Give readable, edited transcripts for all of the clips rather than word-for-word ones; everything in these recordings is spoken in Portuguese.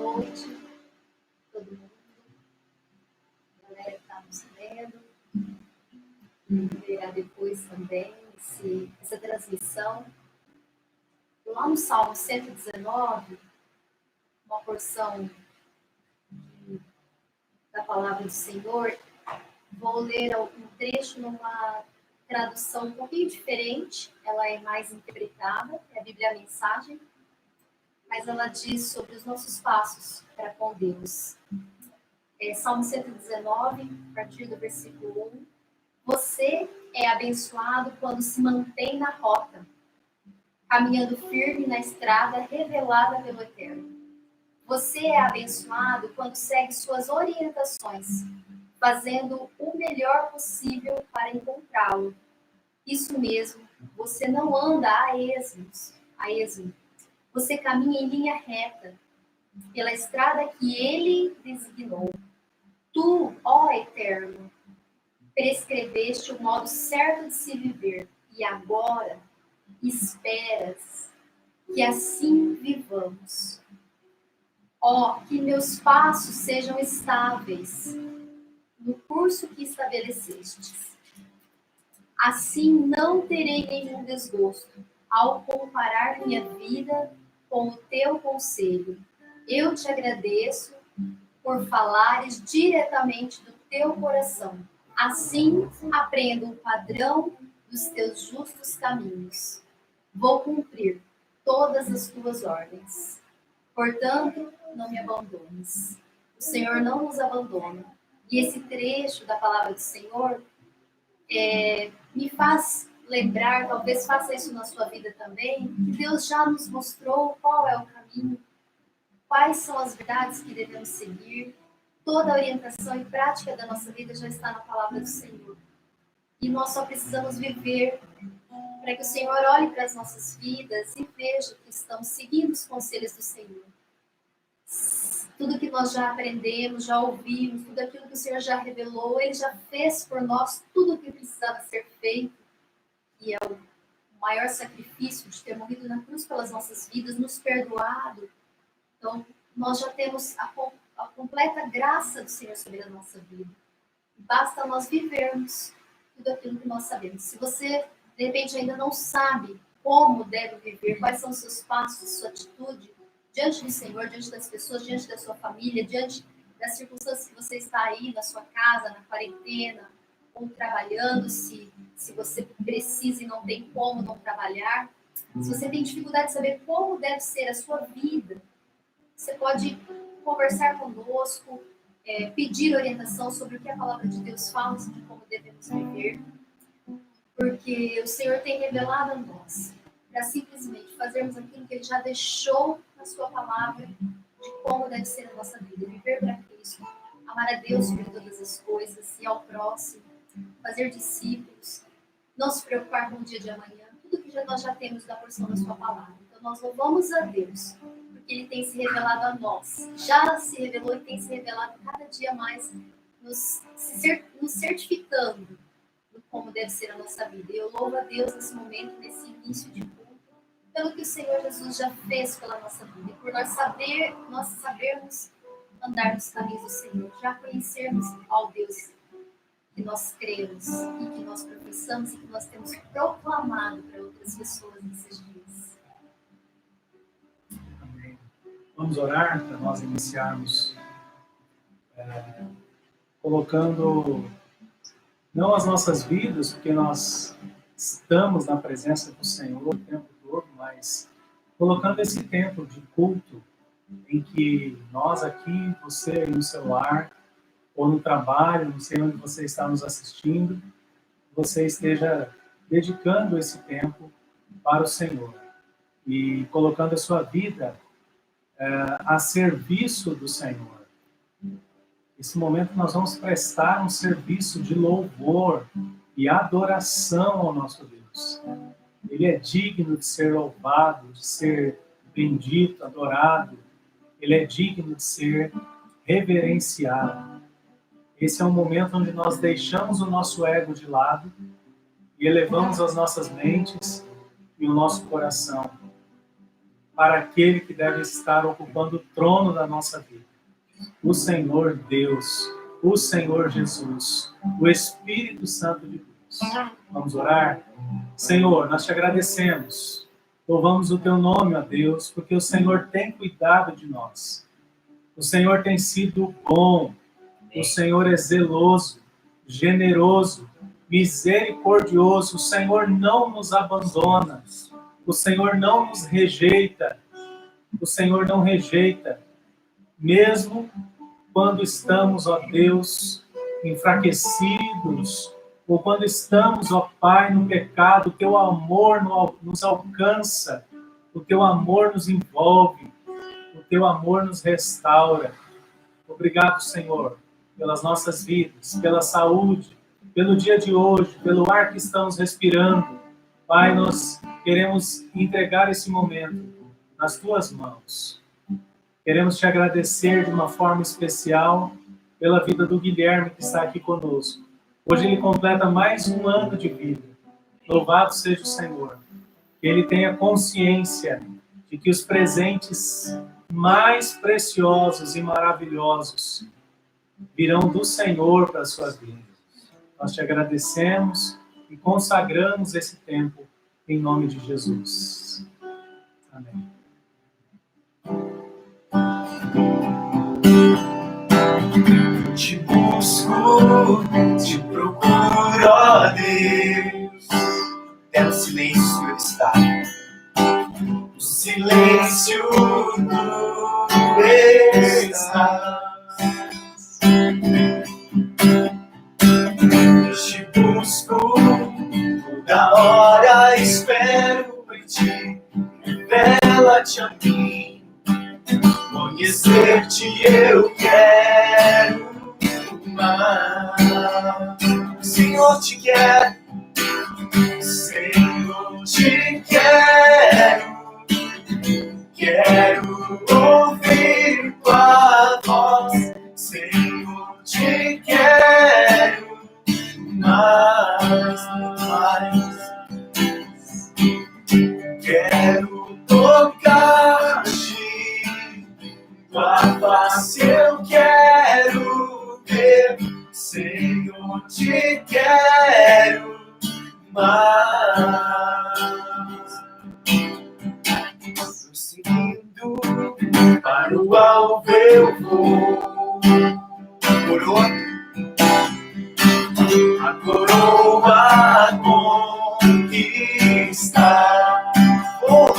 noite, todo mundo, a galera que está nos vendo, verá depois também essa transmissão. Lá no Salmo 119, uma porção da palavra do Senhor, vou ler um trecho numa tradução um pouquinho diferente, ela é mais interpretada, é a Bíblia Mensagem, mas ela diz sobre os nossos passos para com Deus. Salmo 119, a partir do versículo 1. Você é abençoado quando se mantém na rota, caminhando firme na estrada revelada pelo Eterno. Você é abençoado quando segue suas orientações, fazendo o melhor possível para encontrá-lo. Isso mesmo, você não anda a esmo. Você caminha em linha reta, pela estrada que ele designou. Tu, ó Eterno, prescreveste o modo certo de se viver, e agora esperas que assim vivamos. Ó, que meus passos sejam estáveis no curso que estabelecestes. Assim não terei nenhum desgosto ao comparar minha vida com o teu conselho. Eu te agradeço por falares diretamente do teu coração. Assim aprendo o padrão dos teus justos caminhos. Vou cumprir todas as tuas ordens. Portanto, não me abandones. O Senhor não nos abandona. E esse trecho da palavra do Senhor me faz lembrar, talvez faça isso na sua vida também, que Deus já nos mostrou qual é o caminho, quais são as verdades que devemos seguir. Toda a orientação e prática da nossa vida já está na palavra do Senhor. E nós só precisamos viver para que o Senhor olhe para as nossas vidas e veja que estamos seguindo os conselhos do Senhor. Tudo que nós já aprendemos, já ouvimos, tudo aquilo que o Senhor já revelou, Ele já fez por nós tudo o que precisava ser feito. E é o maior sacrifício de ter morrido na cruz pelas nossas vidas, nos perdoado. Então, nós já temos a completa graça do Senhor sobre a nossa vida. Basta nós vivermos tudo aquilo que nós sabemos. Se você, de repente, ainda não sabe como deve viver, quais são os seus passos, sua atitude, diante do Senhor, diante das pessoas, diante da sua família, diante das circunstâncias que você está aí, na sua casa, na quarentena, ou trabalhando, se você precisa e não tem como não trabalhar, se você tem dificuldade de saber como deve ser a sua vida, você pode conversar conosco, pedir orientação sobre o que a palavra de Deus fala, sobre como devemos viver, porque o Senhor tem revelado a nós, para simplesmente fazermos aquilo que Ele já deixou na sua palavra, de como deve ser a nossa vida, viver para Cristo, amar a Deus sobre todas as coisas e ao próximo, fazer discípulos, não se preocupar com o dia de amanhã, tudo que nós já temos da porção da sua palavra. Então nós louvamos a Deus, porque Ele tem se revelado a nós, já se revelou e tem se revelado cada dia mais, nos certificando do como deve ser a nossa vida. E eu louvo a Deus nesse momento, nesse início de culto, pelo que o Senhor Jesus já fez pela nossa vida, e por nós sabermos andar nos caminhos do Senhor, já conhecermos ao Deus que nós cremos e que nós professamos e que nós temos proclamado para outras pessoas nesses dias. Amém. Vamos orar para nós iniciarmos colocando não as nossas vidas, porque nós estamos na presença do Senhor o tempo todo, mas colocando esse tempo de culto em que nós aqui, você no seu lar, ou no trabalho, não sei onde você está nos assistindo, você esteja dedicando esse tempo para o Senhor e colocando a sua vida a serviço do Senhor. Nesse momento nós vamos prestar um serviço de louvor e adoração ao nosso Deus. Ele é digno de ser louvado, de ser bendito, adorado. Ele é digno de ser reverenciado. Esse é um momento onde nós deixamos o nosso ego de lado e elevamos as nossas mentes e o nosso coração para aquele que deve estar ocupando o trono da nossa vida. O Senhor Deus, o Senhor Jesus, o Espírito Santo de Deus. Vamos orar? Senhor, nós te agradecemos. Louvamos o teu nome, ó Deus, porque o Senhor tem cuidado de nós. O Senhor tem sido bom. O Senhor é zeloso, generoso, misericordioso. O Senhor não nos abandona. O Senhor não nos rejeita. O Senhor não rejeita. Mesmo quando estamos, ó Deus, enfraquecidos, ou quando estamos, ó Pai, no pecado, o teu amor nos alcança, o teu amor nos envolve, o teu amor nos restaura. Obrigado, Senhor, pelas nossas vidas, pela saúde, pelo dia de hoje, pelo ar que estamos respirando. Pai, nós queremos entregar esse momento nas tuas mãos. Queremos te agradecer de uma forma especial pela vida do Guilherme que está aqui conosco. Hoje ele completa mais um ano de vida. Louvado seja o Senhor. Que ele tenha consciência de que os presentes mais preciosos e maravilhosos virão do Senhor para a sua vida. Nós te agradecemos e consagramos esse tempo em nome de Jesus. Amém. Te busco, te procuro, ó Deus. É no silêncio ele está. No silêncio tu estás. Te busco, toda hora espero em ti. Revela-te a mim. Conhecer-te eu quero mais. Senhor, te quero. Senhor, te quero. Quero ouvir tua voz. Senhor, te quero mais. Quero tocar-te. Tua face eu quero ver, Senhor, te quero mais. Prosseguindo para o alvo eu vou. A coroa conquistar. Vou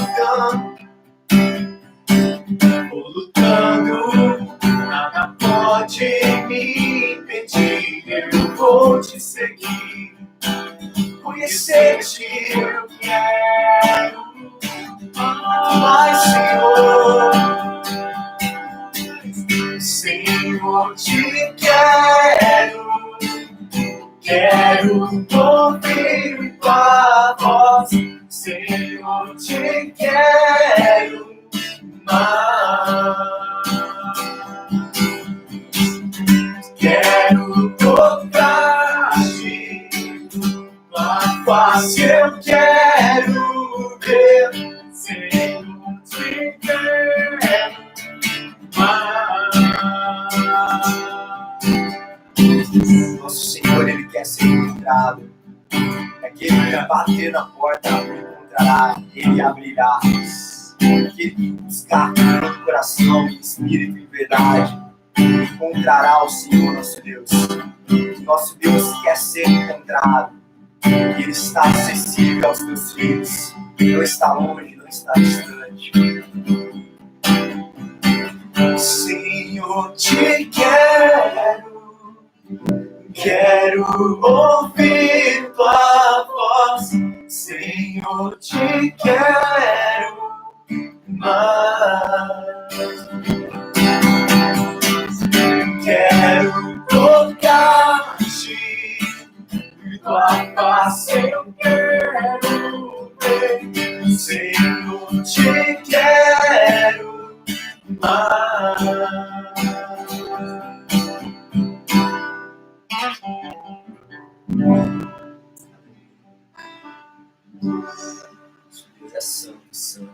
lutando, nada pode me impedir. Eu vou te seguir, conhecer-te eu quero. Mas, Senhor, te quero. Quero ouvir tua voz. Senhor, te quero mais. Quero tocar-te, tua face eu quero ver. Senhor, te quero mais. Nosso Senhor, Ele quer ser encontrado. Aquele que bater na porta, Ele encontrará, Ele abrirá. Aquele que buscar com todo o coração, em espírito e verdade, encontrará o Senhor, nosso Deus. Nosso Deus quer ser encontrado. E Ele está acessível aos teus filhos. Não está longe, não está distante. Senhor, te quero. Quero ouvir tua voz. Senhor, te quero mais. Quero tocar-te, tua face eu quero ver. Senhor, te quero mais. Deus é santo, santo.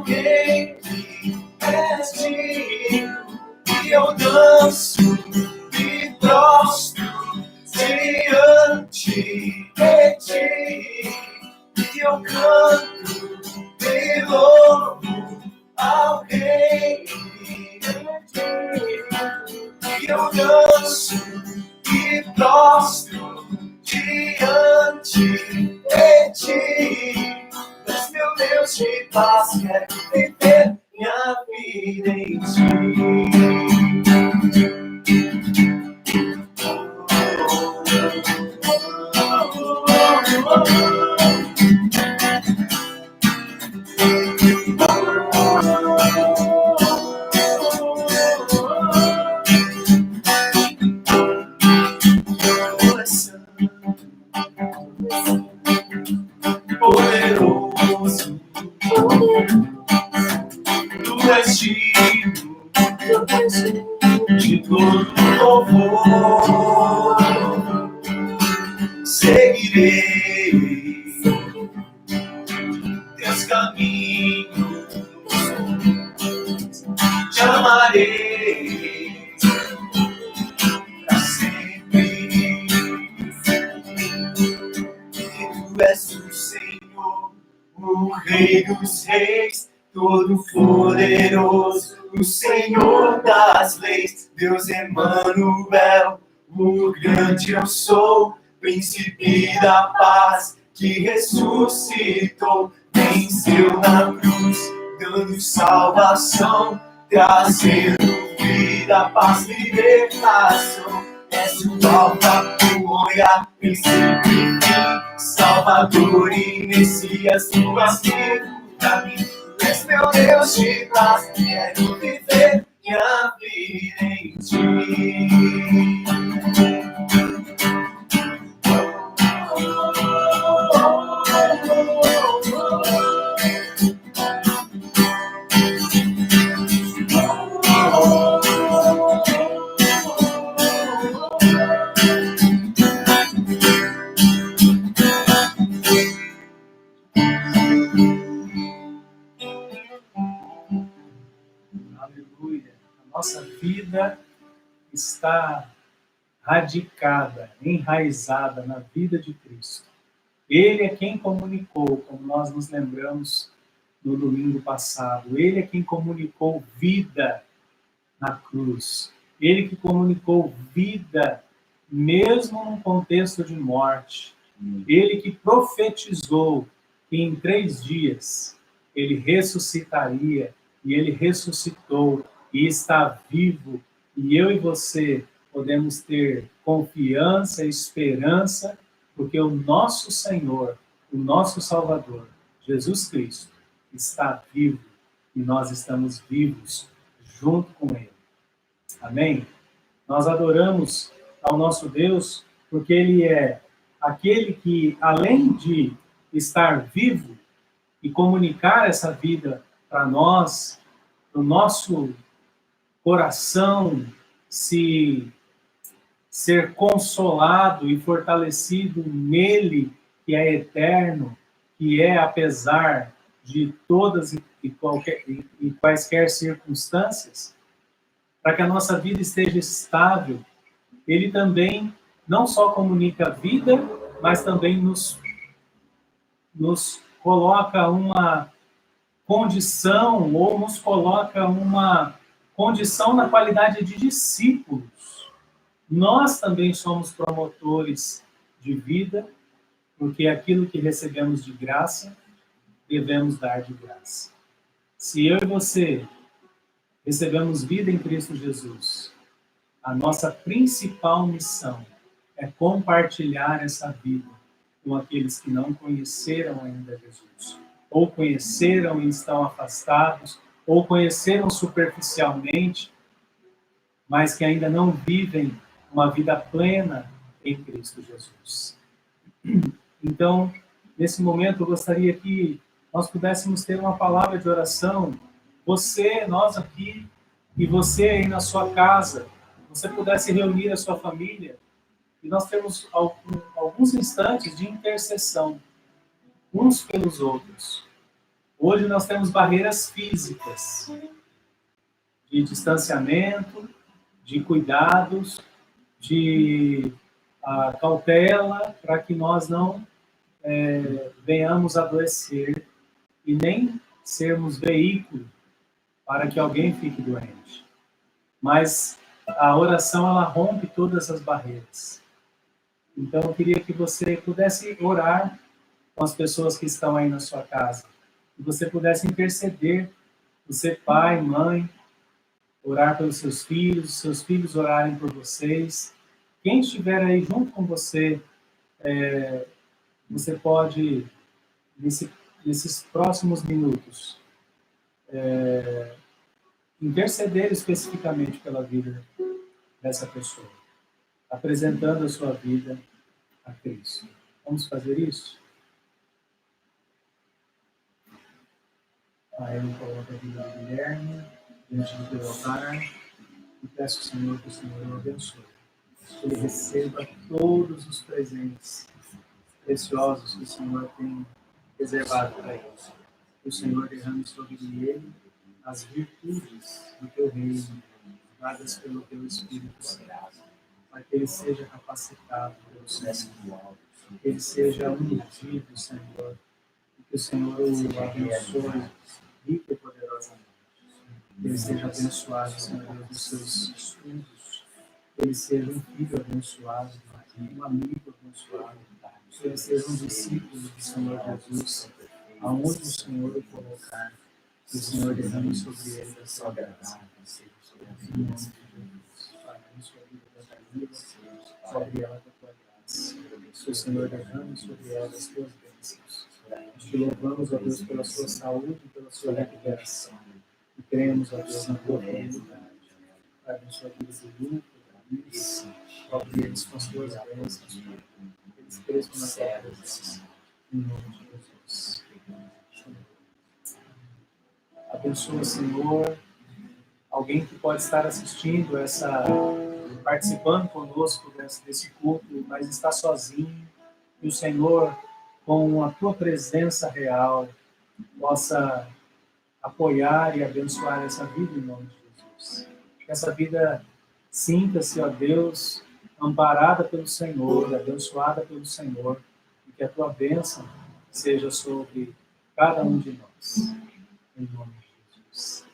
alguém que és digno, e eu danço e prostro diante de ti, e eu canto e louvo ao Rei, e eu danço e prostro diante de ti. Mas meu Deus de paz, quero viver minha vida em ti. Poderoso, tu és digno de todo louvor. Seguirei teus caminhos, te amarei para sempre. Tu és o Senhor, o Rei dos Reis, todo poderoso, o Senhor das leis, Deus Emanuel, o grande eu sou, príncipe da paz, que ressuscitou, venceu na cruz, dando salvação, trazendo vida, paz, libertação. És o Alfa, o Ômega, princípio e fim, Salvador e Messias, tu és vivo pra mim. Tu és meu Deus de paz, quero viver minha vida em ti. Aleluia. A nossa vida está radicada, enraizada na vida de Cristo. Ele é quem comunicou, como nós nos lembramos no domingo passado, ele é quem comunicou vida na cruz. Ele que comunicou vida mesmo num contexto de morte. Ele que profetizou que em 3 dias ele ressuscitaria, e ele ressuscitou e está vivo, e eu e você podemos ter confiança e esperança, porque o nosso Senhor, o nosso Salvador, Jesus Cristo, está vivo, e nós estamos vivos junto com Ele. Amém? Nós adoramos ao nosso Deus, porque Ele é aquele que, além de estar vivo e comunicar essa vida para nós, o nosso coração ser consolado e fortalecido nele, que é eterno, que é apesar de todas e quaisquer circunstâncias, para que a nossa vida esteja estável, ele também não só comunica a vida, mas também nos coloca uma condição, ou nos coloca uma condição na qualidade de discípulos. Nós também somos promotores de vida, porque aquilo que recebemos de graça, devemos dar de graça. Se eu e você recebemos vida em Cristo Jesus, a nossa principal missão é compartilhar essa vida com aqueles que não conheceram ainda Jesus, ou conheceram e estão afastados, ou conheceram superficialmente, mas que ainda não vivem uma vida plena em Cristo Jesus. Então, nesse momento, eu gostaria que nós pudéssemos ter uma palavra de oração, você, nós aqui, e você aí na sua casa, você pudesse reunir a sua família, e nós temos alguns instantes de intercessão, uns pelos outros. Hoje nós temos barreiras físicas, de distanciamento, de cuidados, de cautela, para que nós não venhamos adoecer e nem sermos veículo para que alguém fique doente. Mas a oração, ela rompe todas essas barreiras. Então, eu queria que você pudesse orar com as pessoas que estão aí na sua casa. Que você pudesse interceder, você, pai, mãe, orar pelos seus filhos orarem por vocês. Quem estiver aí junto com você, você pode, nesses próximos minutos, interceder especificamente pela vida dessa pessoa, apresentando a sua vida a Cristo. Vamos fazer isso? Aí eu coloco a vida do Guilherme diante do teu altar e peço ao Senhor que o Senhor o abençoe. Que ele receba todos os presentes preciosos que o Senhor tem reservado para ele. Que o Senhor derrame sobre ele as virtudes do teu reino, dadas pelo teu Espírito Santo, para que ele seja capacitado pelo Senhor, que ele seja ungido, Senhor, e que o Senhor o abençoe rica e poderosamente. Que ele seja abençoado, Senhor, nos seus estudos, que ele seja um filho abençoado, um amigo abençoado, que ele seja um discípulo do Senhor Jesus, aonde o Senhor o colocar, que o Senhor derrame sobre ele da sua graça. Em nome de Jesus. Pai, sobre a vida da Camila, sobre ela da tua graça. Que o Senhor derrame sobre ela as tuas bênçãos. Nós te louvamos, ó Deus, pela sua saúde e pela sua recuperação. E cremos, ó Deus, na tua fidelidade. Pai, abençoa a vida do grupo, da missa, cobre eles com as tuas bênçãos, Pai. Eles cresçam na tua presença. Em nome de Jesus. Abençoa, Senhor, alguém que pode estar assistindo participando conosco desse culto, mas está sozinho, que o Senhor, com a tua presença real, possa apoiar e abençoar essa vida em nome de Jesus. Que essa vida sinta-se, ó Deus, amparada pelo Senhor, abençoada pelo Senhor, e que a tua bênção seja sobre cada um de nós. Em nome de Jesus.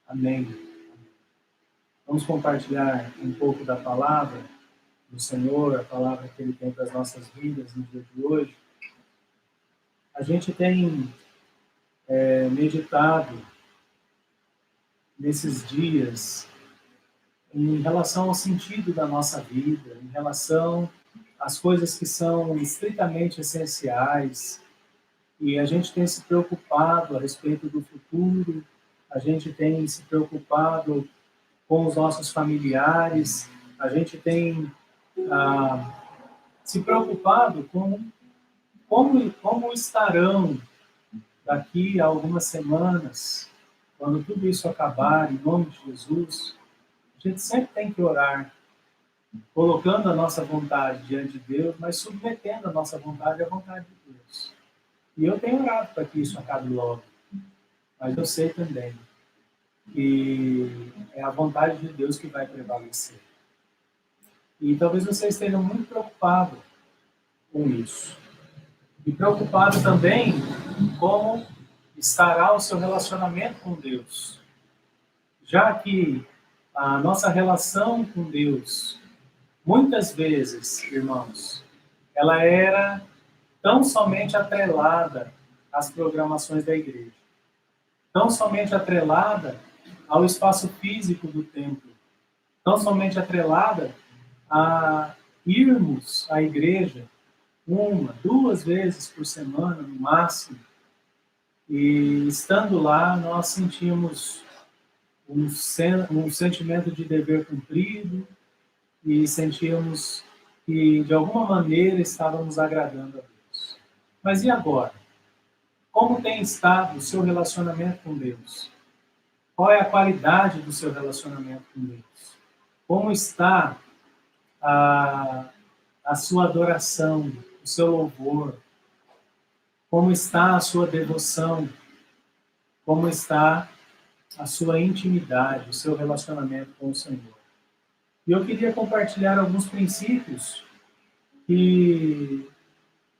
Amém. Vamos compartilhar um pouco da palavra do Senhor, a palavra que Ele tem para as nossas vidas no dia de hoje. A gente tem meditado nesses dias em relação ao sentido da nossa vida, em relação às coisas que são estritamente essenciais, e a gente tem se preocupado a respeito do futuro, a gente tem se preocupado com os nossos familiares, a gente tem se preocupado com como estarão daqui a algumas semanas, quando tudo isso acabar, em nome de Jesus. A gente sempre tem que orar, colocando a nossa vontade diante de Deus, mas submetendo a nossa vontade à vontade de Deus. E eu tenho orado para que isso acabe logo, mas eu sei também que é a vontade de Deus que vai prevalecer. E talvez você esteja muito preocupado com isso. E preocupado também como estará o seu relacionamento com Deus. Já que a nossa relação com Deus, muitas vezes, irmãos, ela era tão somente atrelada às programações da igreja. Tão somente atrelada ao espaço físico do templo, tão somente atrelada a irmos à igreja 1, 2 vezes por semana, no máximo, e estando lá, nós sentimos um sentimento de dever cumprido e sentíamos que, de alguma maneira, estávamos agradando a Deus. Mas e agora? Como tem estado o seu relacionamento com Deus? Qual é a qualidade do seu relacionamento com Deus? Como está a sua adoração, o seu louvor? Como está a sua devoção? Como está a sua intimidade, o seu relacionamento com o Senhor? E eu queria compartilhar alguns princípios que,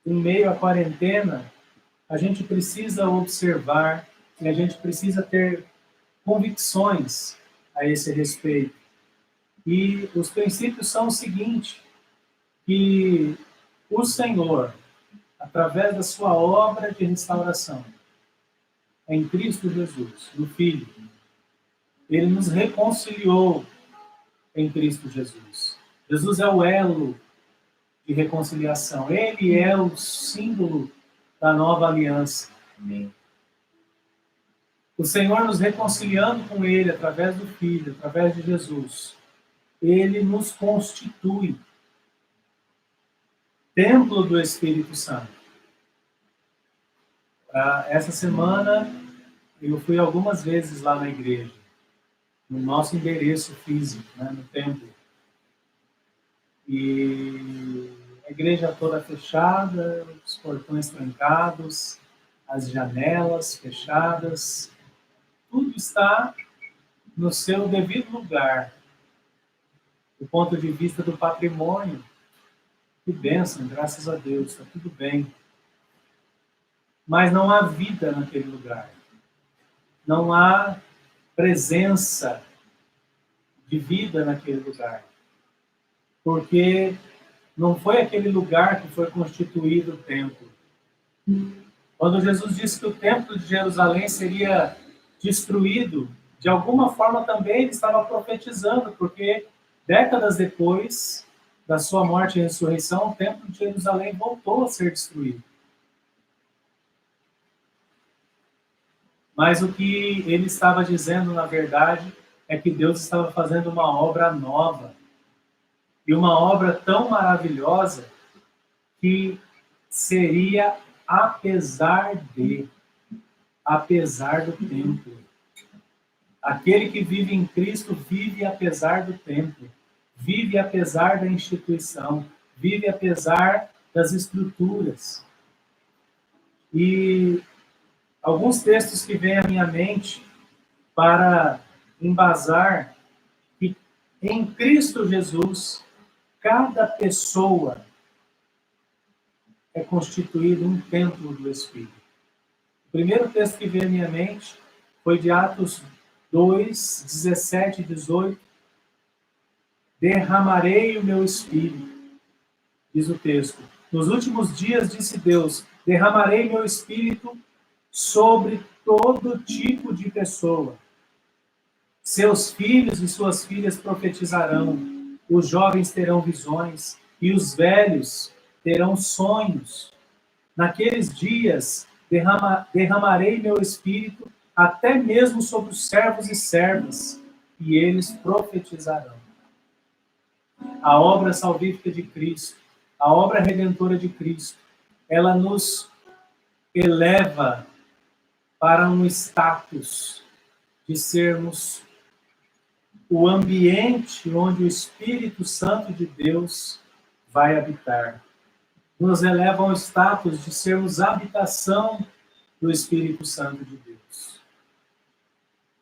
em meio à quarentena, a gente precisa observar e a gente precisa ter convicções a esse respeito. E os princípios são o seguinte, que o Senhor, através da sua obra de restauração, em Cristo Jesus, no Filho, ele nos reconciliou em Cristo Jesus. Jesus é o elo de reconciliação. Ele é o símbolo da nova aliança. Amém. O Senhor nos reconciliando com Ele através do Filho, através de Jesus, Ele nos constitui templo do Espírito Santo. Essa semana eu fui algumas vezes lá na igreja, no nosso endereço físico, né, no templo. E a igreja toda fechada, os portões trancados, as janelas fechadas, tudo está no seu devido lugar. Do ponto de vista do patrimônio, que bênção, graças a Deus, está tudo bem. Mas não há vida naquele lugar. Não há presença de vida naquele lugar. Porque não foi aquele lugar que foi constituído o templo. Quando Jesus disse que o templo de Jerusalém seria destruído, de alguma forma também ele estava profetizando, porque décadas depois da sua morte e ressurreição, o templo de Jerusalém voltou a ser destruído. Mas o que ele estava dizendo, na verdade, é que Deus estava fazendo uma obra nova. E uma obra tão maravilhosa que seria apesar do templo. Aquele que vive em Cristo vive apesar do templo, vive apesar da instituição, vive apesar das estruturas. E alguns textos que vêm à minha mente para embasar que em Cristo Jesus, cada pessoa é constituída um templo do Espírito. O primeiro texto que veio à minha mente foi de Atos 2, 17 e 18. Derramarei o meu Espírito, diz o texto. Nos últimos dias, disse Deus, derramarei meu Espírito sobre todo tipo de pessoa. Seus filhos e suas filhas profetizarão, os jovens terão visões e os velhos terão sonhos. Naqueles dias derramarei meu Espírito até mesmo sobre os servos e servas, e eles profetizarão. A obra salvífica de Cristo, a obra redentora de Cristo, ela nos eleva para um status de sermos o ambiente onde o Espírito Santo de Deus vai habitar. Nos eleva ao status de sermos habitação do Espírito Santo de Deus.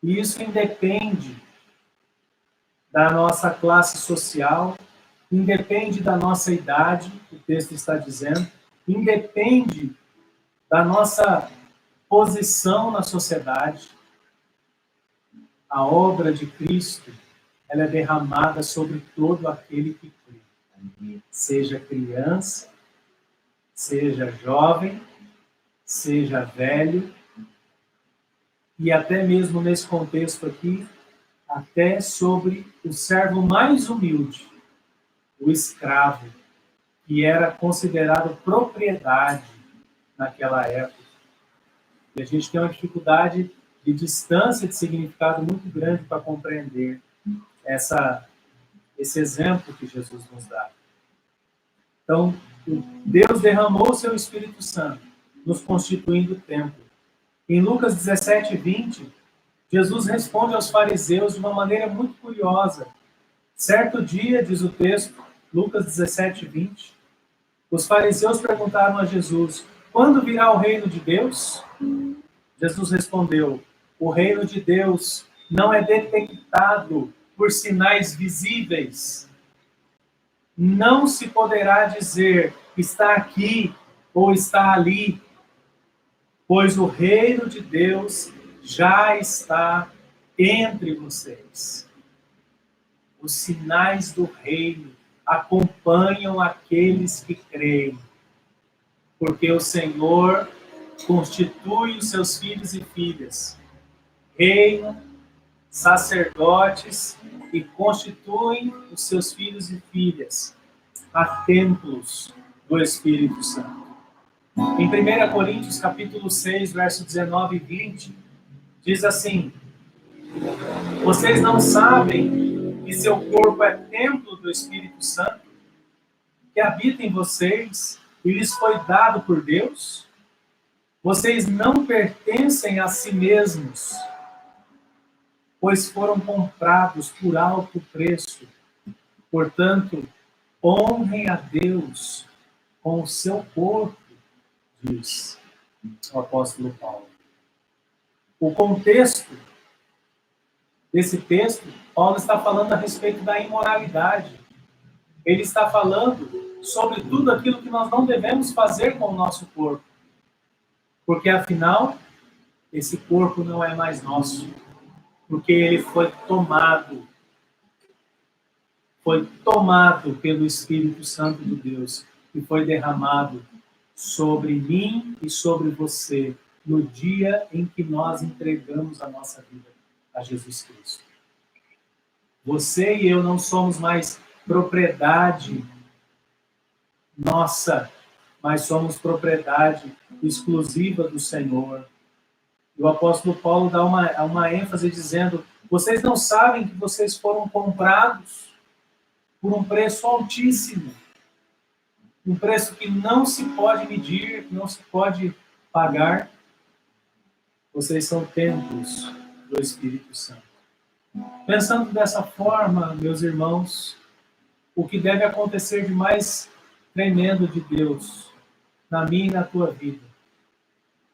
E isso independe da nossa classe social, independe da nossa idade, o texto está dizendo, independe da nossa posição na sociedade. A obra de Cristo, ela é derramada sobre todo aquele que crê. Seja criança, seja jovem, seja velho, e até mesmo nesse contexto aqui, até sobre o servo mais humilde, o escravo, que era considerado propriedade naquela época. E a gente tem uma dificuldade de distância de significado muito grande para compreender esse exemplo que Jesus nos dá. Então, Deus derramou o seu Espírito Santo, nos constituindo templo. Em Lucas 17, 20, Jesus responde aos fariseus de uma maneira muito curiosa. Certo dia, diz o texto, Lucas 17, 20, os fariseus perguntaram a Jesus, quando virá o reino de Deus? Jesus respondeu: o reino de Deus não é detectado por sinais visíveis. Não se poderá dizer está aqui ou está ali, pois o reino de Deus já está entre vocês. Os sinais do reino acompanham aqueles que creem, porque o Senhor constitui os seus filhos e filhas, reino, sacerdotes, e constituem os seus filhos e filhas a templos do Espírito Santo. Em 1 Coríntios, capítulo 6, verso 19 e 20, diz assim: vocês não sabem que seu corpo é templo do Espírito Santo, que habita em vocês e lhes foi dado por Deus? Vocês não pertencem a si mesmos, pois foram comprados por alto preço. Portanto, honrem a Deus com o seu corpo, diz o apóstolo Paulo. O contexto desse texto, Paulo está falando a respeito da imoralidade. Ele está falando sobre tudo aquilo que nós não devemos fazer com o nosso corpo. Porque, afinal, esse corpo não é mais nosso. Porque ele foi tomado pelo Espírito Santo de Deus e foi derramado sobre mim e sobre você no dia em que nós entregamos a nossa vida a Jesus Cristo. Você e eu não somos mais propriedade nossa, mas somos propriedade exclusiva do Senhor. E o apóstolo Paulo dá uma ênfase dizendo: vocês não sabem que vocês foram comprados por um preço altíssimo, um preço que não se pode medir, que não se pode pagar. Vocês são templos do Espírito Santo. Pensando dessa forma, meus irmãos, o que deve acontecer de mais tremendo de Deus na minha e na tua vida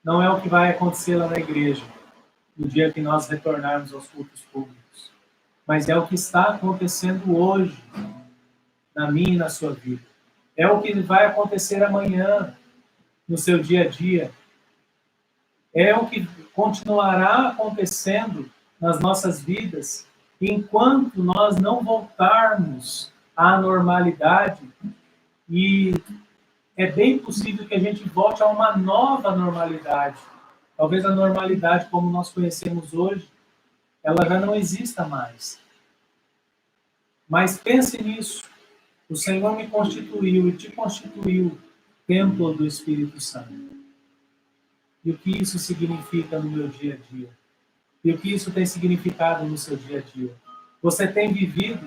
não é o que vai acontecer lá na igreja, no dia que nós retornarmos aos cultos públicos, mas é o que está acontecendo hoje, na minha e na sua vida. É o que vai acontecer amanhã, no seu dia a dia. É o que continuará acontecendo nas nossas vidas, enquanto nós não voltarmos à normalidade. E é bem possível que a gente volte a uma nova normalidade. Talvez a normalidade como nós conhecemos hoje, ela já não exista mais. Mas pense nisso. O Senhor me constituiu e te constituiu templo do Espírito Santo. E o que isso significa no meu dia a dia? E o que isso tem significado no seu dia a dia? Você tem vivido?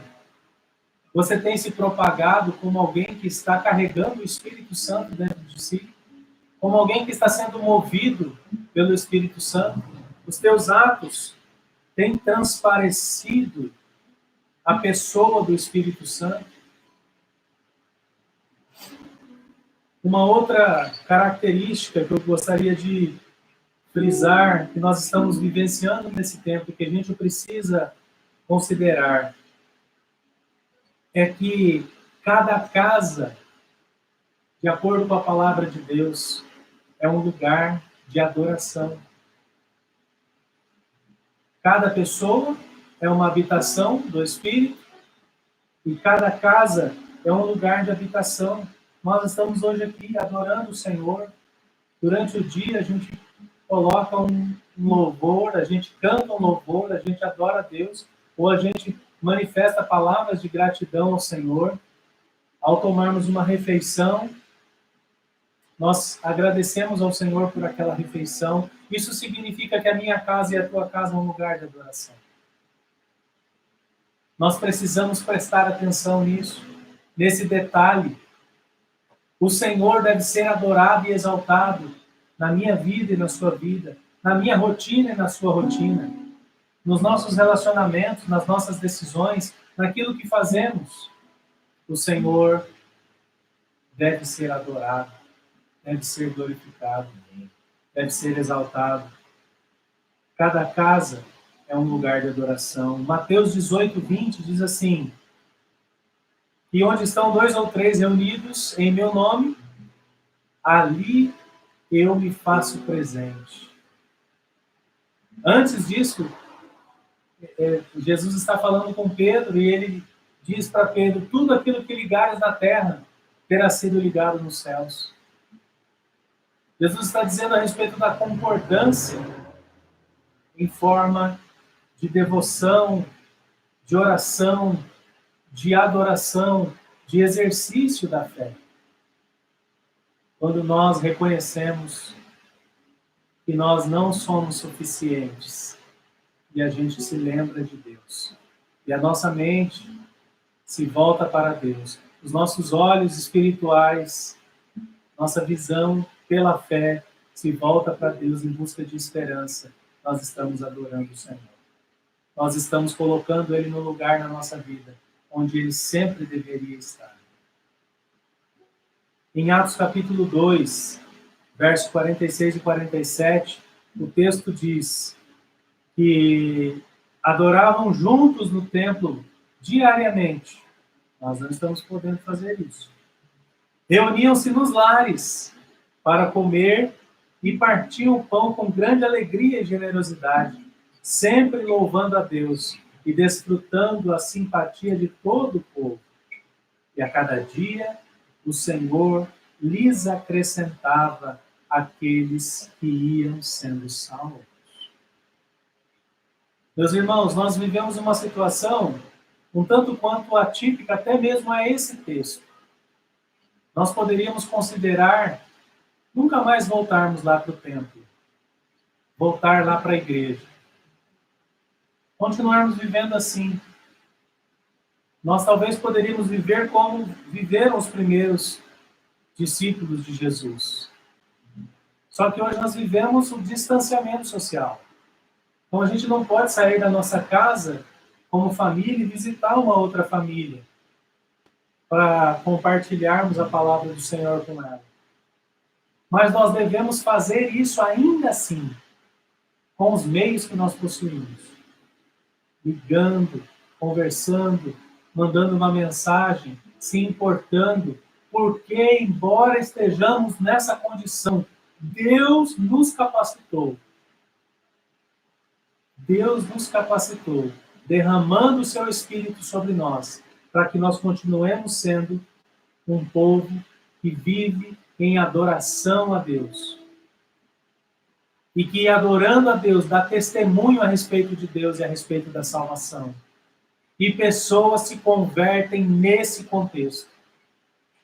Você tem se propagado como alguém que está carregando o Espírito Santo dentro de si? Como alguém que está sendo movido pelo Espírito Santo? Os teus atos têm transparecido a pessoa do Espírito Santo? Uma outra característica que eu gostaria de frisar, que nós estamos vivenciando nesse tempo, que a gente precisa considerar, é que cada casa, de acordo com a palavra de Deus, é um lugar de adoração. Cada pessoa é uma habitação do Espírito e cada casa é um lugar de habitação. Nós estamos hoje aqui adorando o Senhor. Durante o dia a gente coloca um louvor, a gente canta um louvor, a gente adora a Deus, ou a gente manifesta palavras de gratidão ao Senhor. Ao tomarmos uma refeição, nós agradecemos ao Senhor por aquela refeição. Isso significa que a minha casa e a tua casa é um lugar de adoração. Nós precisamos prestar atenção nisso, nesse detalhe. O Senhor deve ser adorado e exaltado na minha vida e na sua vida, na minha rotina e na sua rotina, nos nossos relacionamentos, nas nossas decisões, naquilo que fazemos. O Senhor deve ser adorado. deve ser glorificado, deve ser exaltado. Cada casa é um lugar de adoração. Mateus 18, 20 diz assim: e onde estão 2 ou 3 reunidos em meu nome, ali eu me faço presente. Antes disso, Jesus está falando com Pedro e ele diz para Pedro: tudo aquilo que ligares na terra terá sido ligado nos céus. Jesus está dizendo a respeito da concordância em forma de devoção, de oração, de adoração, de exercício da fé. Quando nós reconhecemos que nós não somos suficientes e a gente se lembra de Deus. E a nossa mente se volta para Deus. Os nossos olhos espirituais, nossa visão pela fé se volta para Deus em busca de esperança. Nós estamos adorando o Senhor. Nós estamos colocando Ele no lugar na nossa vida, onde Ele sempre deveria estar. Em Atos capítulo 2, versos 46 e 47, o texto diz que adoravam juntos no templo diariamente. Nós não estamos podendo fazer isso. Reuniam-se nos lares para comer e partiam o pão com grande alegria e generosidade, sempre louvando a Deus e desfrutando a simpatia de todo o povo. E a cada dia o Senhor lhes acrescentava aqueles que iam sendo salvos. Meus irmãos, nós vivemos uma situação um tanto quanto atípica, até mesmo a esse texto. Nós poderíamos considerar nunca mais voltarmos lá para o templo, voltar lá para a igreja. Continuarmos vivendo assim. Nós talvez poderíamos viver como viveram os primeiros discípulos de Jesus. Só que hoje nós vivemos o distanciamento social. Então a gente não pode sair da nossa casa como família e visitar uma outra família para compartilharmos a palavra do Senhor com ela. Mas nós devemos fazer isso ainda assim, com os meios que nós possuímos. Ligando, conversando, mandando uma mensagem, se importando, porque, embora estejamos nessa condição, Deus nos capacitou. Deus nos capacitou, derramando o seu Espírito sobre nós, para que nós continuemos sendo um povo que vive em adoração a Deus. E que, adorando a Deus, dá testemunho a respeito de Deus e a respeito da salvação. E pessoas se convertem nesse contexto.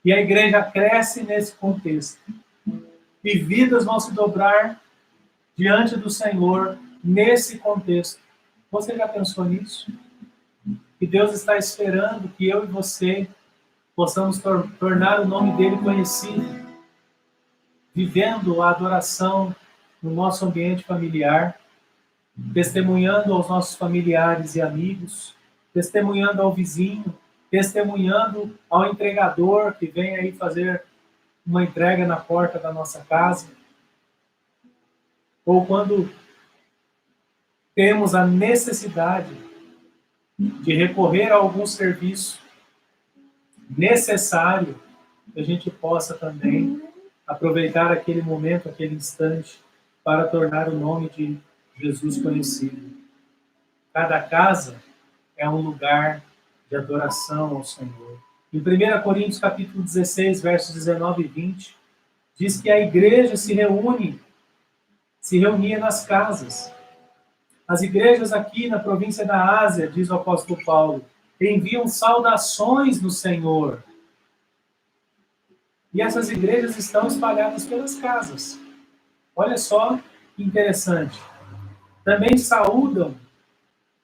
E a igreja cresce nesse contexto. E vidas vão se dobrar diante do Senhor nesse contexto. Você já pensou nisso? Que Deus está esperando que eu e você possamos tornar o nome dele conhecido, vivendo a adoração no nosso ambiente familiar, testemunhando aos nossos familiares e amigos, testemunhando ao vizinho, testemunhando ao entregador que vem aí fazer uma entrega na porta da nossa casa. Ou quando temos a necessidade de recorrer a algum serviço necessário, que a gente possa também aproveitar aquele momento, aquele instante, para tornar o nome de Jesus conhecido. Cada casa é um lugar de adoração ao Senhor. Em 1 Coríntios capítulo 16, versos 19 e 20, diz que a igreja se reunia nas casas. As igrejas aqui na província da Ásia, diz o apóstolo Paulo, enviam saudações no Senhor. E essas igrejas estão espalhadas pelas casas. Olha só que interessante. Também saúdam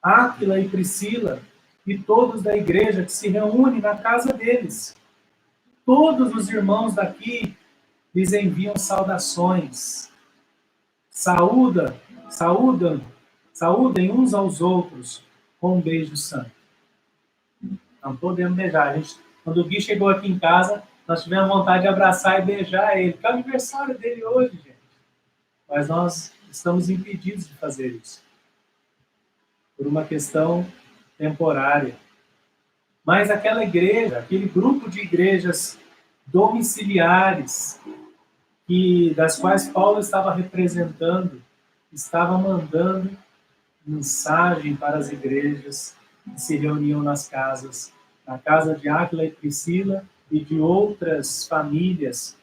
Áquila e Priscila e todos da igreja que se reúnem na casa deles. Todos os irmãos daqui lhes enviam saudações. Saúdem uns aos outros com um beijo santo. Não podemos beijar. Quando o Gui chegou aqui em casa, nós tivemos vontade de abraçar e beijar ele, que é o aniversário dele hoje, gente. Mas nós estamos impedidos de fazer isso, por uma questão temporária. Mas aquela igreja, aquele grupo de igrejas domiciliares, das quais Paulo estava representando, estava mandando mensagem para as igrejas que se reuniam nas casas, na casa de Áquila e Priscila e de outras famílias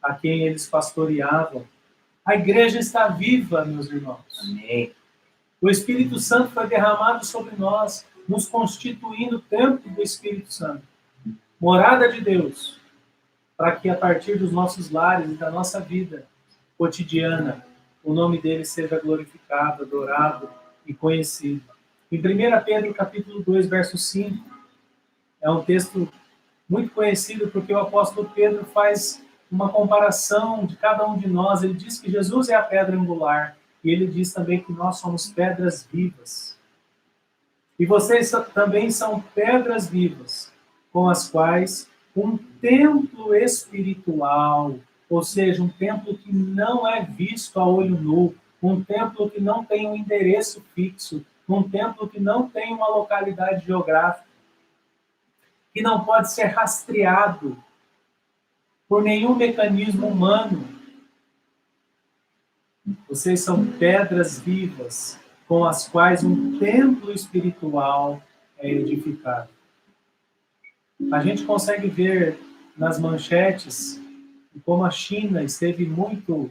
a quem eles pastoreavam. A igreja está viva, meus irmãos. Amém. O Espírito Santo foi derramado sobre nós, nos constituindo templo do Espírito Santo, morada de Deus, para que a partir dos nossos lares e da nossa vida cotidiana, o nome dele seja glorificado, adorado e conhecido. Em 1 Pedro, capítulo 2, verso 5, é um texto muito conhecido porque o apóstolo Pedro faz uma comparação de cada um de nós. Ele diz que Jesus é a pedra angular e ele diz também que nós somos pedras vivas. E vocês também são pedras vivas, com as quais um templo espiritual, ou seja, um templo que não é visto a olho nu, um templo que não tem um endereço fixo, um templo que não tem uma localidade geográfica, que não pode ser rastreado por nenhum mecanismo humano. Vocês são pedras vivas, com as quais um templo espiritual é edificado. A gente consegue ver nas manchetes como a China esteve muito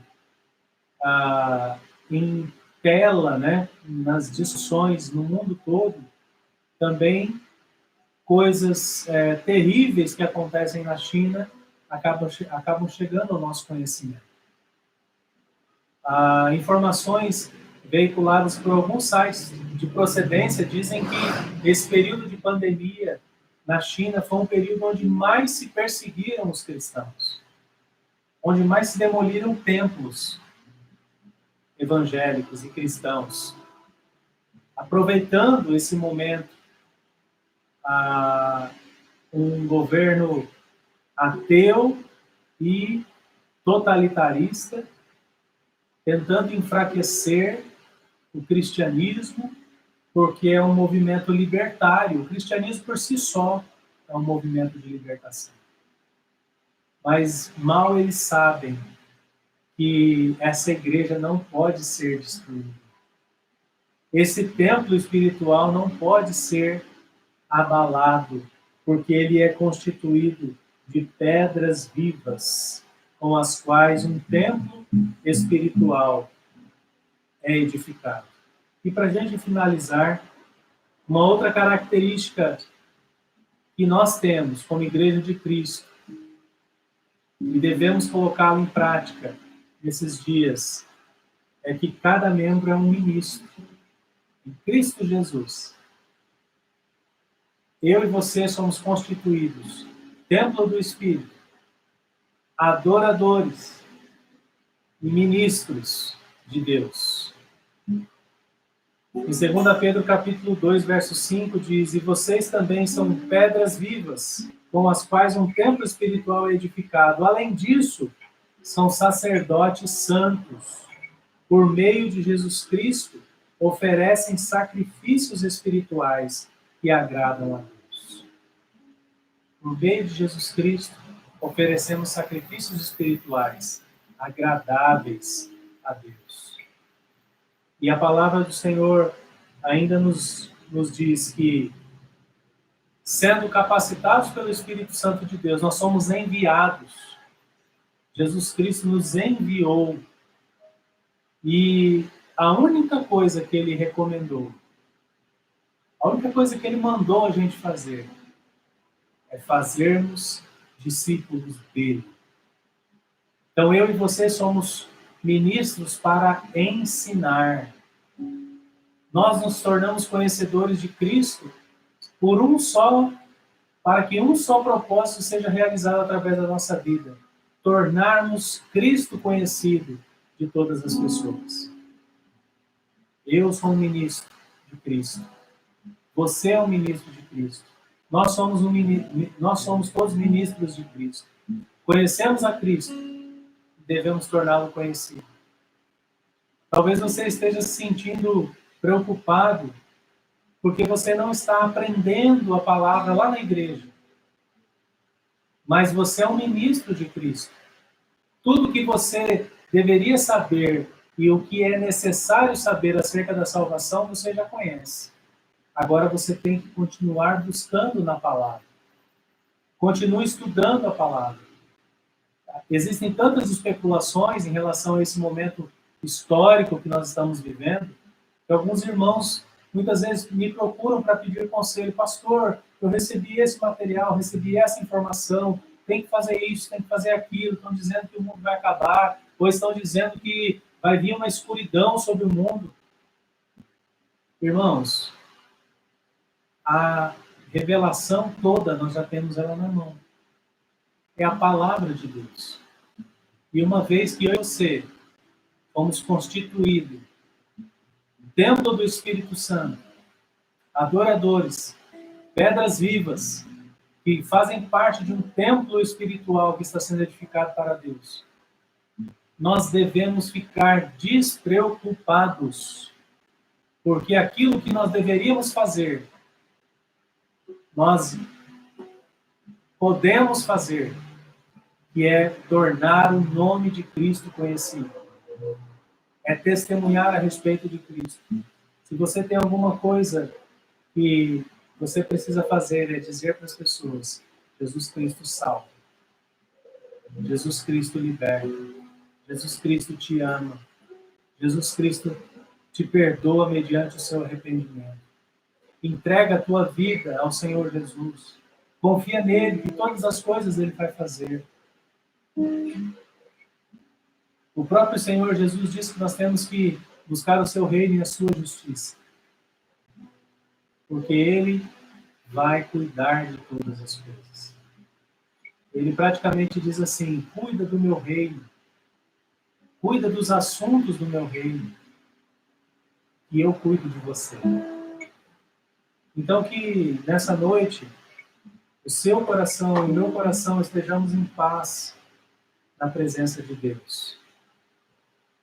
em tela, né, nas discussões no mundo todo, também coisas terríveis que acontecem na China acabam chegando ao nosso conhecimento. Informações veiculadas por alguns sites de procedência dizem que esse período de pandemia na China foi um período onde mais se perseguiram os cristãos, onde mais se demoliram templos evangélicos e cristãos. Aproveitando esse momento, um governo ateu e totalitarista tentando enfraquecer o cristianismo, porque é um movimento libertário. O cristianismo por si só é um movimento de libertação. Mas mal eles sabem que essa igreja não pode ser destruída. Esse templo espiritual não pode ser abalado, porque ele é constituído de pedras vivas, com as quais um templo espiritual é edificado. E para a gente finalizar, uma outra característica que nós temos como Igreja de Cristo, e devemos colocá-lo em prática nesses dias, é que cada membro é um ministro em Cristo Jesus. Eu e você somos constituídos templo do Espírito, adoradores e ministros de Deus. Em 2 Pedro capítulo 2, verso 5 diz: e vocês também são pedras vivas, com as quais um templo espiritual é edificado. Além disso, são sacerdotes santos. Por meio de Jesus Cristo, oferecem sacrifícios espirituais que agradam a Deus. Por meio de Jesus Cristo, oferecemos sacrifícios espirituais agradáveis a Deus. E a palavra do Senhor ainda nos diz que, sendo capacitados pelo Espírito Santo de Deus, nós somos enviados. Jesus Cristo nos enviou. E a única coisa que ele recomendou, a única coisa que ele mandou a gente fazer, é fazermos discípulos dele. Então eu e você somos ministros para ensinar. Nós nos tornamos conhecedores de Cristo para que um só propósito seja realizado através da nossa vida: tornarmos Cristo conhecido de todas as pessoas. Eu sou um ministro de Cristo. Você é um ministro de Cristo. Nós somos todos ministros de Cristo. Conhecemos a Cristo e devemos torná-lo conhecido. Talvez você esteja se sentindo preocupado porque você não está aprendendo a palavra lá na igreja. Mas você é um ministro de Cristo. Tudo que você deveria saber e o que é necessário saber acerca da salvação, você já conhece. Agora você tem que continuar buscando na palavra. Continue estudando a palavra. Existem tantas especulações em relação a esse momento histórico que nós estamos vivendo, que alguns irmãos muitas vezes me procuram para pedir conselho. Pastor, eu recebi esse material, recebi essa informação, tem que fazer isso, tem que fazer aquilo, estão dizendo que o mundo vai acabar, ou estão dizendo que vai vir uma escuridão sobre o mundo. Irmãos, a revelação toda, nós já temos ela na mão. É a palavra de Deus. E uma vez que eu e você fomos constituídos templo do Espírito Santo, adoradores, pedras vivas, que fazem parte de um templo espiritual que está sendo edificado para Deus, nós devemos ficar despreocupados, porque aquilo que nós deveríamos fazer, nós podemos fazer, que é tornar o nome de Cristo conhecido. É testemunhar a respeito de Cristo. Se você tem alguma coisa que você precisa fazer, é dizer para as pessoas: Jesus Cristo salva. Jesus Cristo liberta. Jesus Cristo te ama. Jesus Cristo te perdoa mediante o seu arrependimento. Entrega a tua vida ao Senhor Jesus. Confia nele, que todas as coisas ele vai fazer. O próprio Senhor Jesus disse que nós temos que buscar o seu reino e a sua justiça. Porque ele vai cuidar de todas as coisas. Ele praticamente diz assim: cuida do meu reino. Cuida dos assuntos do meu reino. E eu cuido de você. Então que nessa noite o seu coração e o meu coração estejamos em paz na presença de Deus.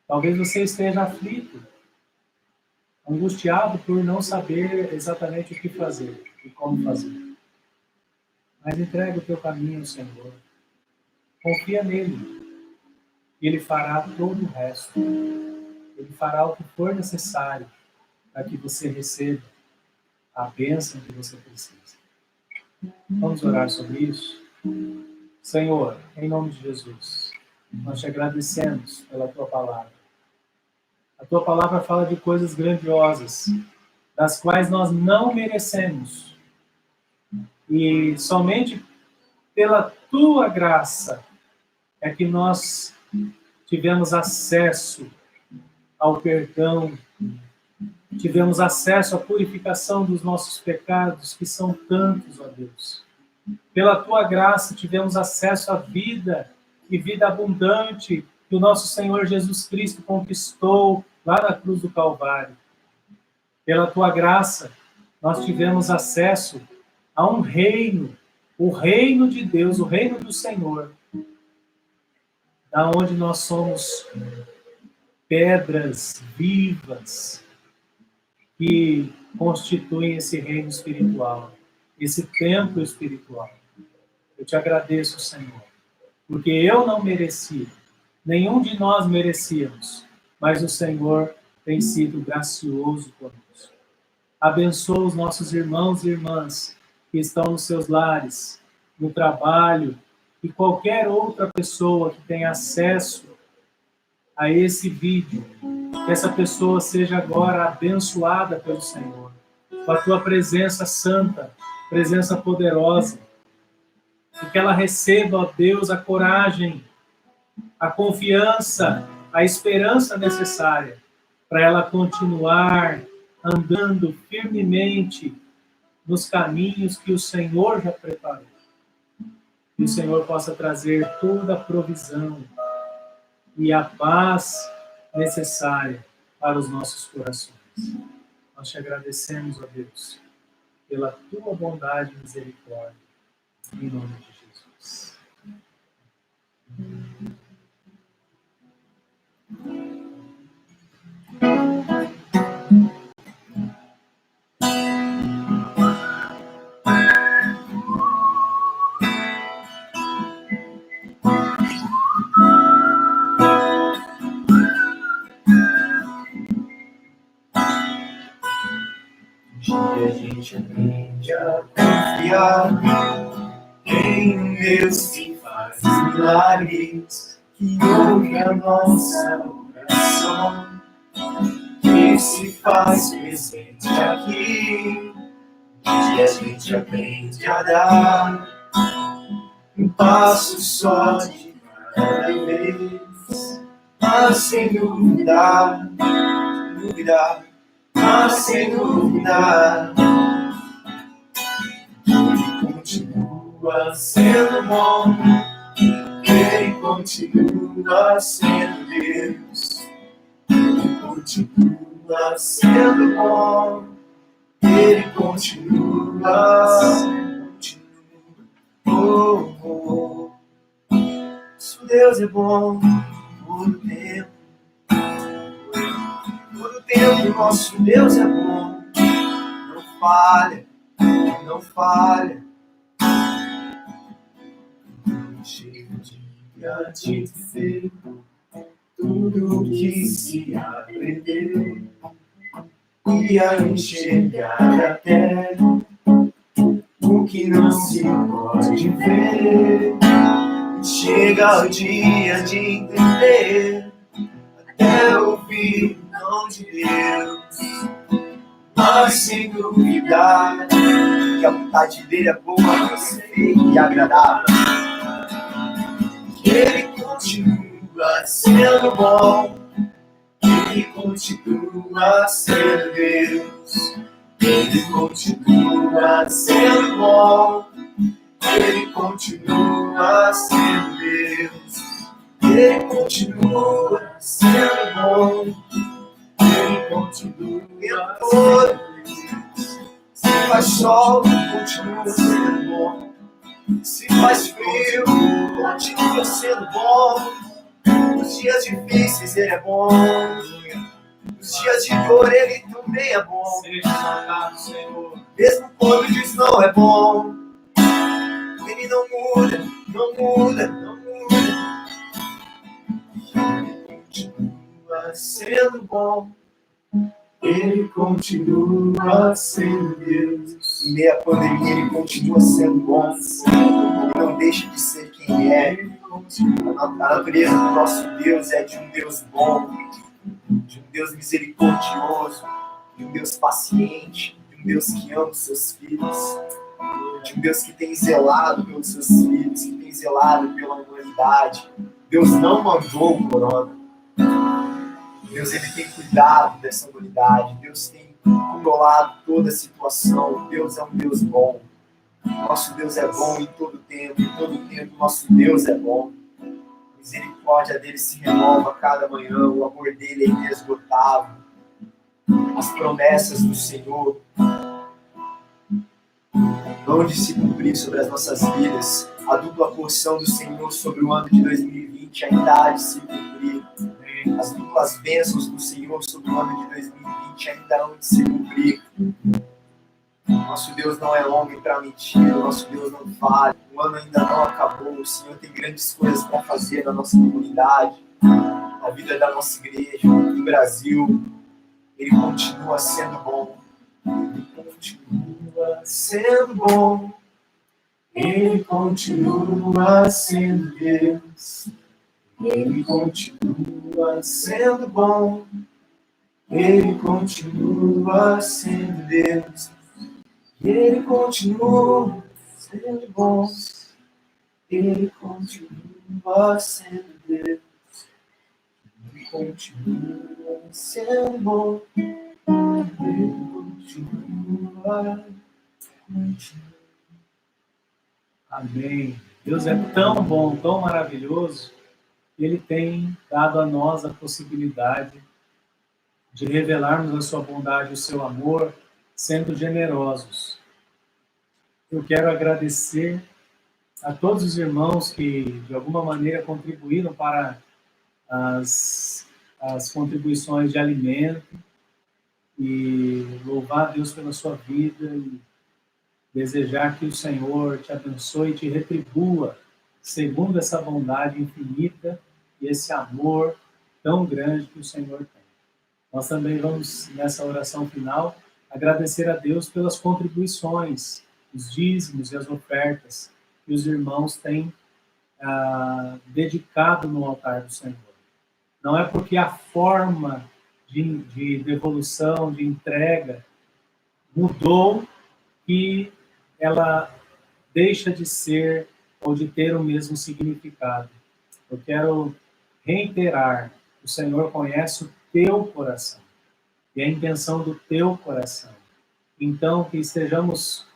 Talvez você esteja aflito, angustiado por não saber exatamente o que fazer e como fazer. Mas entrega o teu caminho ao Senhor. Confia nele. Ele fará todo o resto. Ele fará o que for necessário para que você receba a bênção que você precisa. Vamos orar sobre isso? Senhor, em nome de Jesus, nós te agradecemos pela tua palavra. A tua palavra fala de coisas grandiosas, das quais nós não merecemos. E somente pela tua graça é que nós tivemos acesso ao perdão, tivemos acesso à purificação dos nossos pecados, que são tantos, ó Deus. Pela tua graça tivemos acesso à vida e vida abundante que o nosso Senhor Jesus Cristo conquistou lá na cruz do Calvário. Pela tua graça, nós tivemos acesso a um reino, o reino de Deus, o reino do Senhor, da onde nós somos pedras vivas que constituem esse reino espiritual, esse templo espiritual. Eu te agradeço, Senhor, porque eu não merecia, nenhum de nós merecíamos, mas o Senhor tem sido gracioso conosco. Abençoa os nossos irmãos e irmãs que estão nos seus lares, no trabalho, e qualquer outra pessoa que tenha acesso a esse vídeo, que essa pessoa seja agora abençoada pelo Senhor, com a tua presença santa, presença poderosa, e que ela receba, ó Deus, a coragem, a confiança, a esperança necessária para ela continuar andando firmemente nos caminhos que o Senhor já preparou. Que o Senhor possa trazer toda a provisão e a paz necessária para os nossos corações. Nós te agradecemos, ó Deus, pela tua bondade e misericórdia. Em nome de Jesus. E a gente aprende a confiar em um Deus que faz milagres, que ouve a nossa oração, que se faz presente aqui. E a gente aprende a dar um passo só de cada vez, mas sem dúvida, mas sem dúvida, Ele continua sendo bom, Ele continua sendo Deus, Ele continua sendo bom, Ele continua. Oh, oh. Nosso Deus é bom todo tempo. Todo tempo nosso Deus é bom. Não falha, não falha. Chega o dia de dizer tudo que se aprendeu e a enxergar até o que não se pode ver. Chega o dia de entender, até ouvir o não de Deus, mas sem dúvida que a vontade dele é boa, perfeita e agradável. Ele continua sendo bom, Ele continua sendo Deus, Ele continua sendo bom, Ele continua sendo Deus, Ele continua sendo bom, Ele continua todo. Se faz sol, continua sendo bom. Se faz frio, continua sendo bom. Nos dias difíceis ele é bom. Nos dias de dor ele também é bom. Seja exaltado, Senhor. Mesmo quando diz não é bom, ele não muda, não muda, não muda. Ele continua sendo bom, Ele continua sendo Deus. Em meio à pandemia ele continua sendo bom. Ele não deixa de ser quem é. A natureza do nosso Deus é de um Deus bom, de um Deus misericordioso, de um Deus paciente, de um Deus que ama os seus filhos, de um Deus que tem zelado pelos seus filhos, que tem zelado pela humanidade. Deus não mandou o corona. Deus ele tem cuidado dessa humanidade. Deus tem controlado toda a situação. Deus é um Deus bom. Nosso Deus é bom em todo tempo. Em todo tempo nosso Deus é bom. A misericórdia dele se renova a cada manhã. O amor dele é inesgotável. As promessas do Senhor vão de se cumprir sobre as nossas vidas. A dupla porção do Senhor sobre o ano de 2020 ainda há de se cumprir. As duplas bênçãos do Senhor sobre o ano de 2020 ainda hão de se cumprir. Nosso Deus não é homem para mentir, nosso Deus não falha. O ano ainda não acabou, o Senhor tem grandes coisas para fazer na nossa comunidade, na vida da nossa igreja, no Brasil. Ele continua sendo bom. Ele continua sendo bom. Ele continua sendo Deus. Ele continua sendo bom, Ele continua sendo Deus, Ele continua sendo bom, Ele continua sendo Deus, Ele continua sendo bom, Ele continua. Amém. Deus é tão bom, tão maravilhoso. Ele tem dado a nós a possibilidade de revelarmos a sua bondade e o seu amor, sendo generosos. Eu quero agradecer a todos os irmãos que, de alguma maneira, contribuíram para as contribuições de alimento, e louvar a Deus pela sua vida e desejar que o Senhor te abençoe e te retribua segundo essa bondade infinita e esse amor tão grande que o Senhor tem. Nós também vamos, nessa oração final, agradecer a Deus pelas contribuições, os dízimos e as ofertas que os irmãos têm dedicado no altar do Senhor. Não é porque a forma de devolução, de entrega, mudou que ela deixa de ser ou de ter o mesmo significado. Eu quero reiterar, o Senhor conhece o teu coração e a intenção do teu coração. Então, que estejamos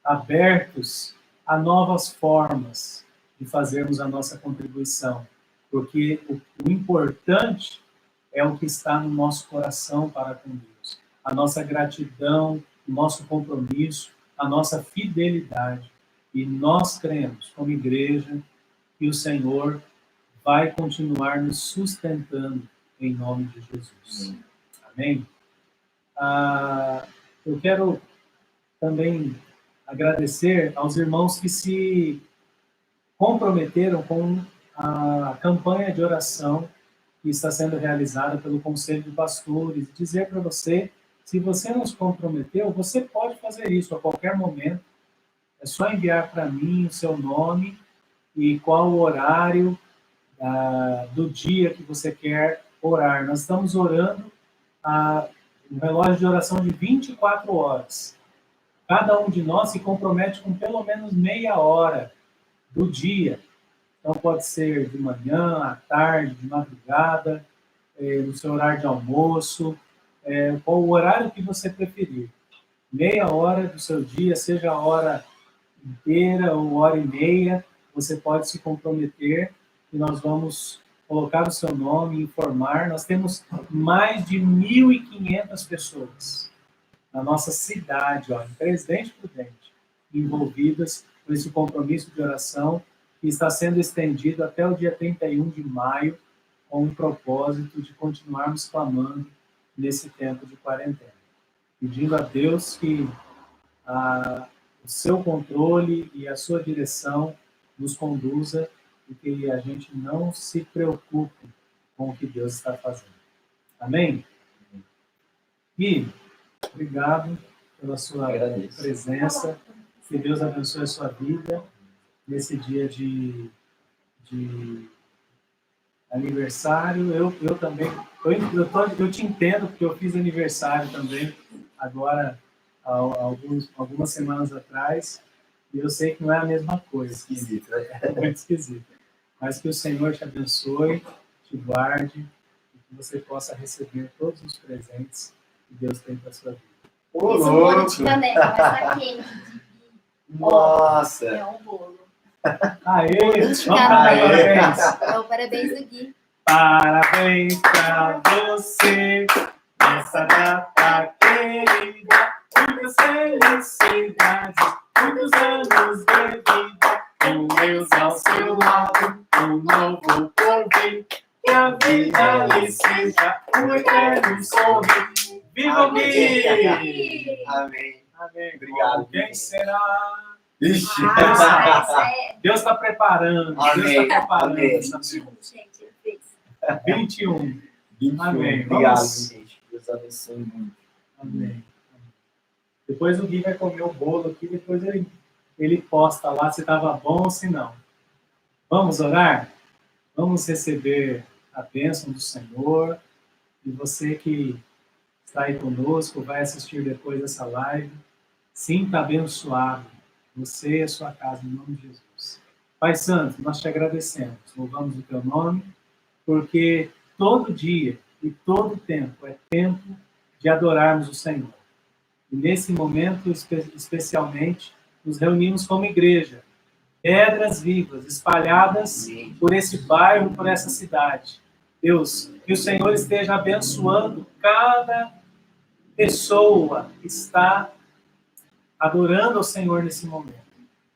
abertos a novas formas de fazermos a nossa contribuição, porque o importante é o que está no nosso coração para com Deus. A nossa gratidão, o nosso compromisso, a nossa fidelidade. E nós cremos, como igreja, que o Senhor vai continuar nos sustentando em nome de Jesus. Amém? Eu quero também agradecer aos irmãos que se comprometeram com a campanha de oração que está sendo realizada pelo Conselho de Pastores. Dizer para você, se você não se comprometeu, você pode fazer isso a qualquer momento. É só enviar para mim o seu nome e qual o horário do dia que você quer orar. Nós estamos orando um relógio de oração de 24 horas. Cada um de nós se compromete com pelo menos meia hora do dia. Então, pode ser de manhã, à tarde, de madrugada, no seu horário de almoço, qual o horário que você preferir. Meia hora do seu dia, seja a hora inteira ou hora e meia, você pode se comprometer e nós vamos colocar o seu nome, informar. Nós temos mais de 1.500 pessoas na nossa cidade, em Presidente Prudente, envolvidas com esse compromisso de oração que está sendo estendido até o dia 31 de maio, com o propósito de continuarmos clamando nesse tempo de quarentena. Pedindo a Deus que o seu controle e a sua direção nos conduza e que a gente não se preocupe com o que Deus está fazendo. Amém? E obrigado pela sua presença. Que Deus abençoe a sua vida nesse dia de aniversário. Eu também, eu te entendo, porque eu fiz aniversário também, agora, algumas semanas atrás, e eu sei que não é a mesma coisa. Esquisito, né? É muito esquisito. Mas que o Senhor te abençoe, te guarde, e que você possa receber todos os presentes que Deus tem para a sua vida. Ô, Esse bolo louco! de caneca, mas tá quente. Nossa! É um bolo. Aê! Vamos Bolo de cantar caneca. parabéns! Então, parabéns do Gui. Parabéns pra você, nessa data querida, muitas felicidades, muitos anos de vida, com Deus ao seu lado, um novo porvir, que a vida lhe seja um eterno sorrir. Viva o Gui! Amém. Amém. Obrigado, Quem Gui. será? Ixi! Essa é Deus está preparando, Amém. Deus está preparando Amém. essa 21, gente. Ele fez. 21. 21. Amém. Obrigado, Vamos. gente. Deus abençoe muito. Amém. Depois o Gui vai comer o bolo aqui, depois ele posta lá se estava bom ou se não. Vamos orar? Vamos receber a bênção do Senhor. E você que está aí conosco, vai assistir depois dessa live, sinta abençoado, você e a sua casa, em nome de Jesus. Pai Santo, nós te agradecemos, louvamos o teu nome, porque todo dia e todo tempo é tempo de adorarmos o Senhor. E nesse momento, especialmente, nos reunimos como igreja, pedras vivas, espalhadas por esse bairro, por essa cidade. Deus, que o Senhor esteja abençoando cada pessoa que está adorando ao Senhor nesse momento.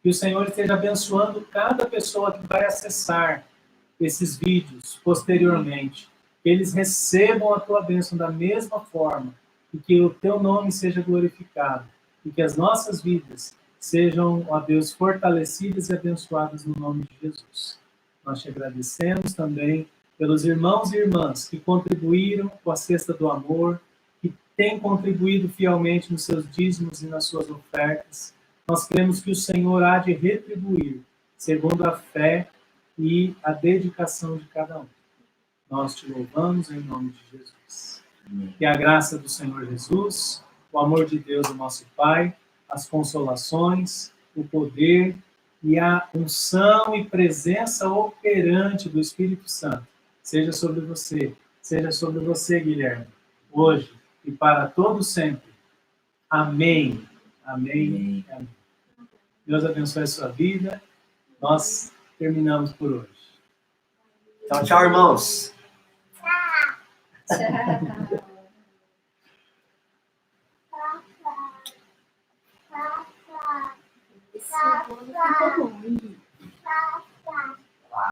Que o Senhor esteja abençoando cada pessoa que vai acessar esses vídeos posteriormente. Que eles recebam a tua bênção da mesma forma e que o teu nome seja glorificado. E que as nossas vidas sejam, ó Deus, fortalecidas e abençoadas no nome de Jesus. Nós te agradecemos também pelos irmãos e irmãs que contribuíram com a cesta do amor, que têm contribuído fielmente nos seus dízimos e nas suas ofertas. Nós cremos que o Senhor há de retribuir, segundo a fé e a dedicação de cada um. Nós te louvamos em nome de Jesus. Que a graça do Senhor Jesus, o amor de Deus, o nosso Pai, as consolações, o poder e a unção e presença operante do Espírito Santo seja sobre você, Guilherme, hoje e para todo sempre. Amém. Amém. Amém. Deus abençoe a sua vida. Nós terminamos por hoje. Tchau, tchau, irmãos. Tchau. Esse bolo ficou bom.